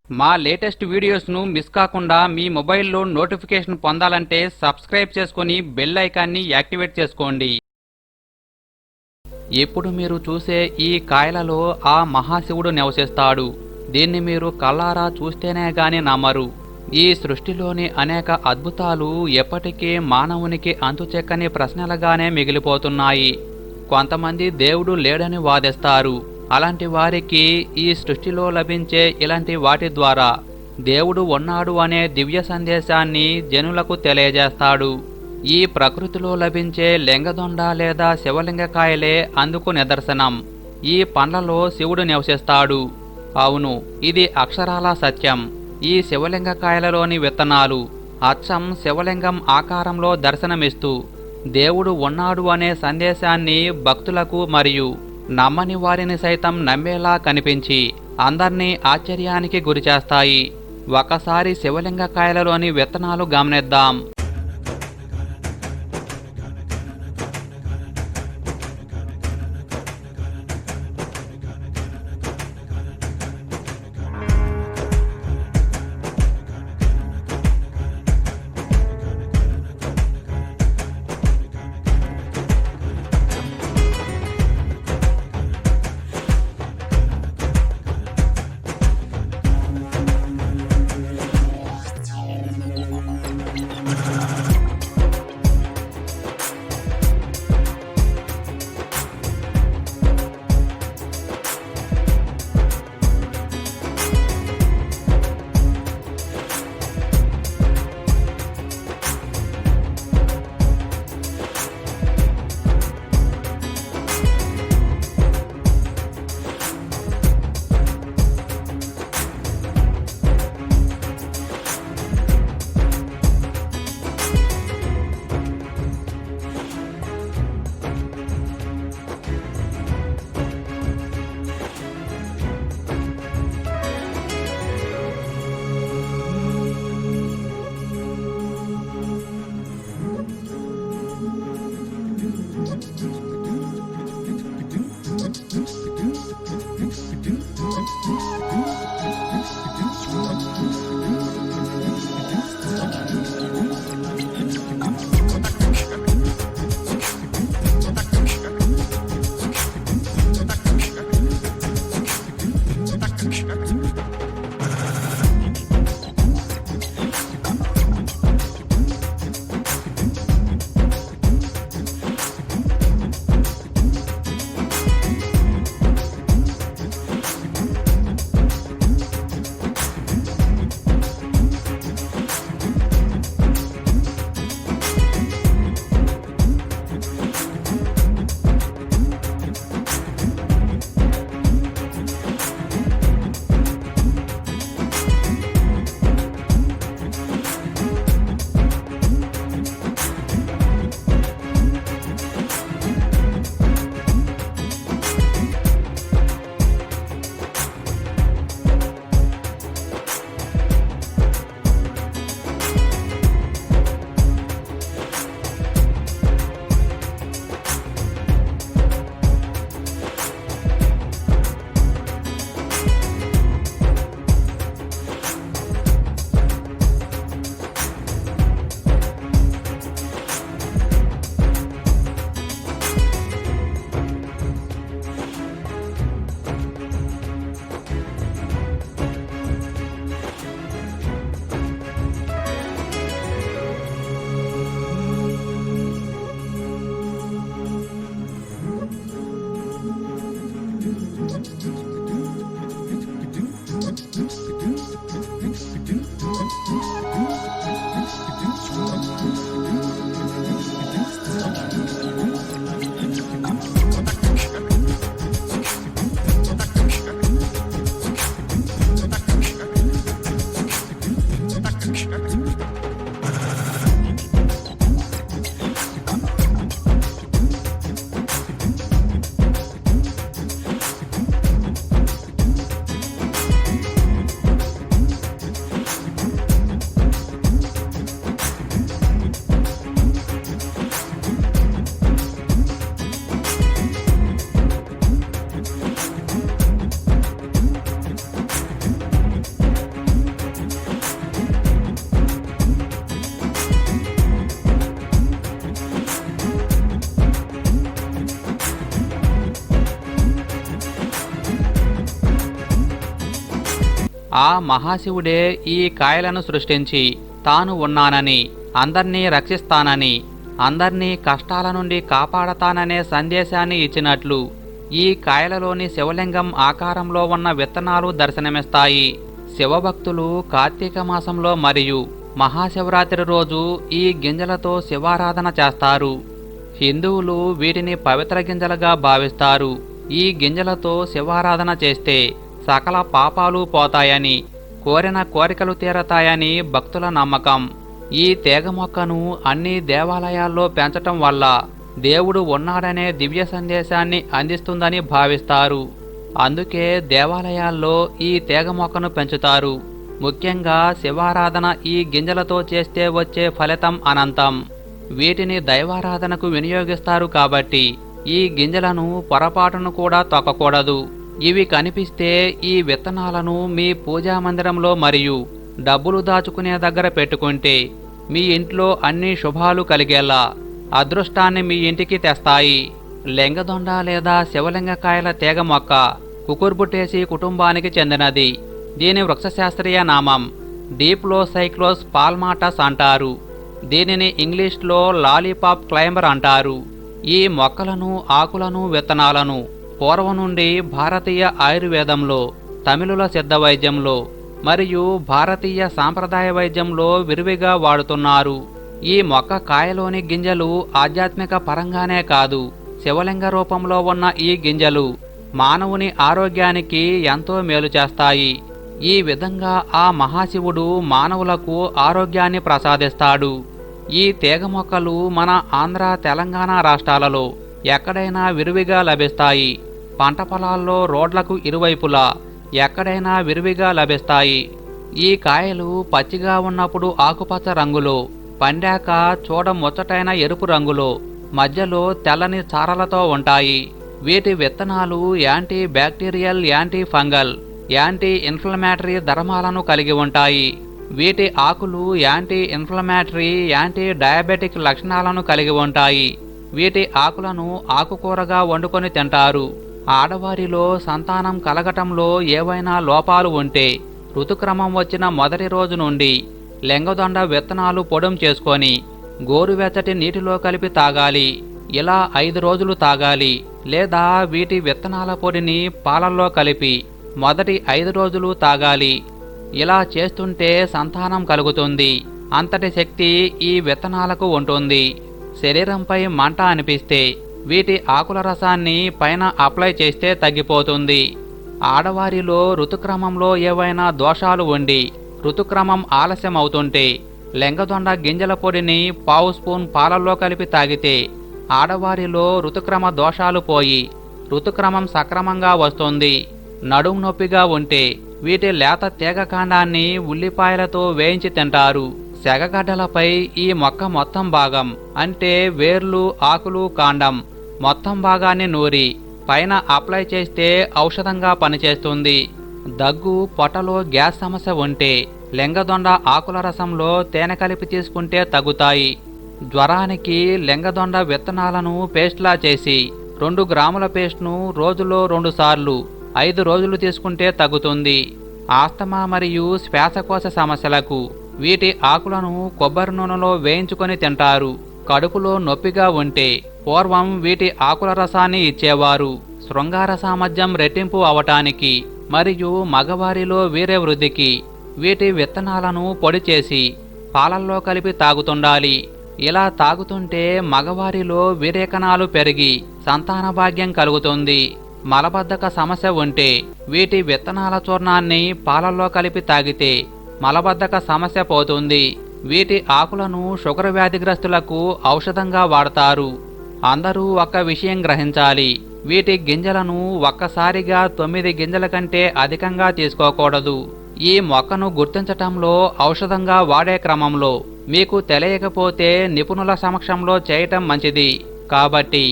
మా latest వీడియోస్ను miss కాకుండా మీ మొబైల్లో నోటిఫికేషన్ పొందాలంటే సబ్స్క్రైబ్ చేసుకొని బెల్ ఐకాన్ని యాక్టివేట్ చేసుకోండి. ఇప్పుడు మీరు చూసే ఈ కాయలలో ఆ మహాశివుడు నివసిస్తాడు. దీన్ని మీరు కళ్ళారా చూస్తేనే గాని నమ్మరు. ఈ సృష్టిలోని అనేక అద్భుతాలు ఎప్పటికీ మానవునికి అంతుచెక్కని ప్రశ్నలుగానే మిగిలిపోతున్నాయి. కొంతమంది దేవుడు లేడని వాదిస్తారు. అలాంటి వారికి ఈ సృష్టిలో లభించే ఇలాంటి వాటి ద్వారా దేవుడు ఉన్నాడు అనే దివ్య సందేశాన్ని జనులకు తెలియజేస్తాడు. ఈ ప్రకృతిలో లభించే లింగదొండ లేదా శివలింగకాయలే అందుకు నిదర్శనం. ఈ పండ్లలో శివుడు నివసిస్తాడు. అవును, ఇది అక్షరాల సత్యం. ఈ శివలింగకాయలలోని విత్తనాలు అచ్చం శివలింగం ఆకారంలో దర్శనమిస్తూ దేవుడు ఉన్నాడు అనే సందేశాన్ని భక్తులకు మరియు నమ్మని వారిని సైతం నమ్మేలా కనిపించి అందర్నీ ఆశ్చర్యానికి గురిచేస్తాయి. ఒకసారి శివలింగకాయలలోని విత్తనాలు గమనిద్దాం. ఆ మహాశివుడే ఈ కాయలను సృష్టించి తాను ఉన్నానని, అందర్నీ రక్షిస్తానని, అందర్నీ కష్టాల నుండి కాపాడతాననే సందేశాన్ని ఇచ్చినట్లు ఈ కాయలలోని శివలింగం ఆకారంలో ఉన్న విత్తనాలు దర్శనమిస్తాయి. శివభక్తులు కార్తీక మాసంలో మరియు మహాశివరాత్రి రోజు ఈ గింజలతో శివారాధన చేస్తారు. హిందువులు వీటిని పవిత్ర గింజలుగా భావిస్తారు. ఈ గింజలతో శివారాధన చేస్తే సకల పాపాలు పోతాయని, కోరిన కోరికలు తీరతాయని భక్తుల నమ్మకం. ఈ తీగ మొక్కను అన్ని దేవాలయాల్లో పెంచటం వల్ల దేవుడు ఉన్నాడనే దివ్య సందేశాన్ని అందిస్తుందని భావిస్తారు. అందుకే దేవాలయాల్లో ఈ తీగ మొక్కను పెంచుతారు. ముఖ్యంగా శివారాధన ఈ గింజలతో చేస్తే వచ్చే ఫలితం అనంతం. వీటిని దైవారాధనకు వినియోగిస్తారు కాబట్టి ఈ గింజలను పొరపాటును కూడా తొక్కకూడదు. ఇవి కనిపిస్తే ఈ విత్తనాలను మీ పూజా మందిరంలో మరియు డబ్బులు దాచుకునే దగ్గర పెట్టుకుంటే మీ ఇంట్లో అన్ని శుభాలు కలిగేలా అదృష్టాన్ని మీ ఇంటికి తెస్తాయి. లెంగదొండ లేదా శివలింగకాయల తీగ మొక్క కుకుర్బుటేసి కుటుంబానికి చెందినది. దీని వృక్షశాస్త్రీయ నామం డీప్లోసైక్లోస్ పాల్మాటస్ అంటారు. దీనిని ఇంగ్లీష్లో లాలీపాప్ క్లైంబర్ అంటారు. ఈ మొక్కలను, ఆకులను, విత్తనాలను పూర్వం నుండి భారతీయ ఆయుర్వేదంలో, తమిళుల సిద్ధ వైద్యంలో మరియు భారతీయ సాంప్రదాయ వైద్యంలో విరివిగా వాడుతున్నారు. ఈ మొక్క కాయలోని గింజలు ఆధ్యాత్మిక పరంగానే కాదు, శివలింగ రూపంలో ఉన్న ఈ గింజలు మానవుని ఆరోగ్యానికి ఎంతో మేలు చేస్తాయి. ఈ విధంగా ఆ మహాశివుడు మానవులకు ఆరోగ్యాన్ని ప్రసాదిస్తాడు. ఈ తీగ మొక్కలు మన ఆంధ్ర, తెలంగాణ రాష్ట్రాలలో ఎక్కడైనా విరివిగా లభిస్తాయి. పంట పొలాల్లో రోడ్లకు ఇరువైపులా ఎక్కడైనా విరివిగా లభిస్తాయి. ఈ కాయలు పచ్చిగా ఉన్నప్పుడు ఆకుపచ్చ రంగులో, పండాక చూడ ముచ్చటైన ఎరుపు రంగులో, మధ్యలో తెల్లని చారలతో ఉంటాయి. వీటి విత్తనాలు anti bacterial, anti fungal, anti inflammatory ధర్మాలను కలిగి ఉంటాయి. వీటి ఆకులు యాంటీ ఇన్ఫ్లమేటరీ, యాంటీ డయాబెటిక్ లక్షణాలను కలిగి ఉంటాయి. వీటి ఆకులను ఆకుకూరగా వండుకొని తింటారు. ఆడవారిలో సంతానం కలగటంలో ఏవైనా లోపాలు ఉంటే ఋతుక్రమం వచ్చిన మొదటి రోజు నుండి లెంగదొండ విత్తనాలు పొడం చేసుకొని గోరువెచ్చటి నీటిలో కలిపి తాగాలి. ఇలా 5 రోజులు తాగాలి. లేదా వీటి విత్తనాల పొడిని పాలల్లో కలిపి మొదటి 5 రోజులు తాగాలి. ఇలా చేస్తుంటే సంతానం కలుగుతుంది. అంతటి శక్తి ఈ విత్తనాలకు ఉంటుంది. శరీరంపై మంట అనిపిస్తే వీటి ఆకుల రసాన్ని పైన అప్లై చేస్తే తగ్గిపోతుంది. ఆడవారిలో ఋతుక్రమంలో ఏవైనా దోషాలు ఉండి ఋతుక్రమం ఆలస్యం అవుతుంటే లెంగదొండ గింజల పొడిని 1/2 స్పూన్ పాలల్లో కలిపి తాగితే ఆడవారిలో ఋతుక్రమ దోషాలు పోయి ఋతుక్రమం సక్రమంగా వస్తుంది. నడుము నొప్పిగా ఉంటే వీటి లేత తీగ కాండాన్ని ఉల్లిపాయలతో వేయించి తింటారు. సెగగడ్డలపై ఈ మొక్క మొత్తం భాగం అంటే వేర్లు, ఆకులు, కాండం మొత్తం భాగాన్ని నూరి పైన అప్లై చేస్తే ఔషధంగా పనిచేస్తుంది. దగ్గు, పొట్టలో గ్యాస్ సమస్య ఉంటే లెంగదొండ ఆకుల రసంలో తేనె కలిపి తీసుకుంటే తగ్గుతాయి. జ్వరానికి లెంగదొండ విత్తనాలను పేస్ట్లా చేసి 2 గ్రాముల పేస్ట్ను రోజులో 2 సార్లు 5 రోజులు తీసుకుంటే తగ్గుతుంది. ఆస్తమా మరియు శ్వాసకోశ సమస్యలకు వీటి ఆకులను కొబ్బరి నూనెలో వేయించుకొని తింటారు. కడుపులో నొప్పిగా ఉంటే పూర్వం వీటి ఆకుల రసాన్ని ఇచ్చేవారు. శృంగార సామర్థ్యం రెట్టింపు అవటానికి మరియు మగవారిలో వీర్య వృద్ధికి వీటి విత్తనాలను పొడి చేసి పాలల్లో కలిపి తాగుతుండాలి. ఇలా తాగుతుంటే మగవారిలో వీర్యకణాలు పెరిగి సంతాన భాగ్యం కలుగుతుంది. మలబద్ధక సమస్య ఉంటే వీటి విత్తనాల చూర్ణాన్ని పాలల్లో కలిపి తాగితే మలబద్ధక సమస్య పోతుంది. వీటి ఆకులను షుగర్ వ్యాధిగ్రస్తులకు ఔషధంగా వాడతారు. అందరూ ఒక్క విషయం గ్రహించాలి. వీటి గింజలను ఒక్కసారిగా 9 గింజల కంటే అధికంగా తీసుకోకూడదు. ఈ మొక్కను గుర్తించటంలో, ఔషధంగా వాడే క్రమంలో మీకు తెలియకపోతే నిపుణుల సమక్షంలో చేయటం మంచిది. కాబట్టి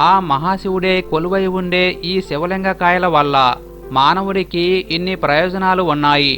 ఆ మహాశివుడే కొలువై ఉండే ఈ శివలింగ కాయల వల్ల మానవుడికి ఇన్ని ప్రయోజనాలు ఉన్నాయి.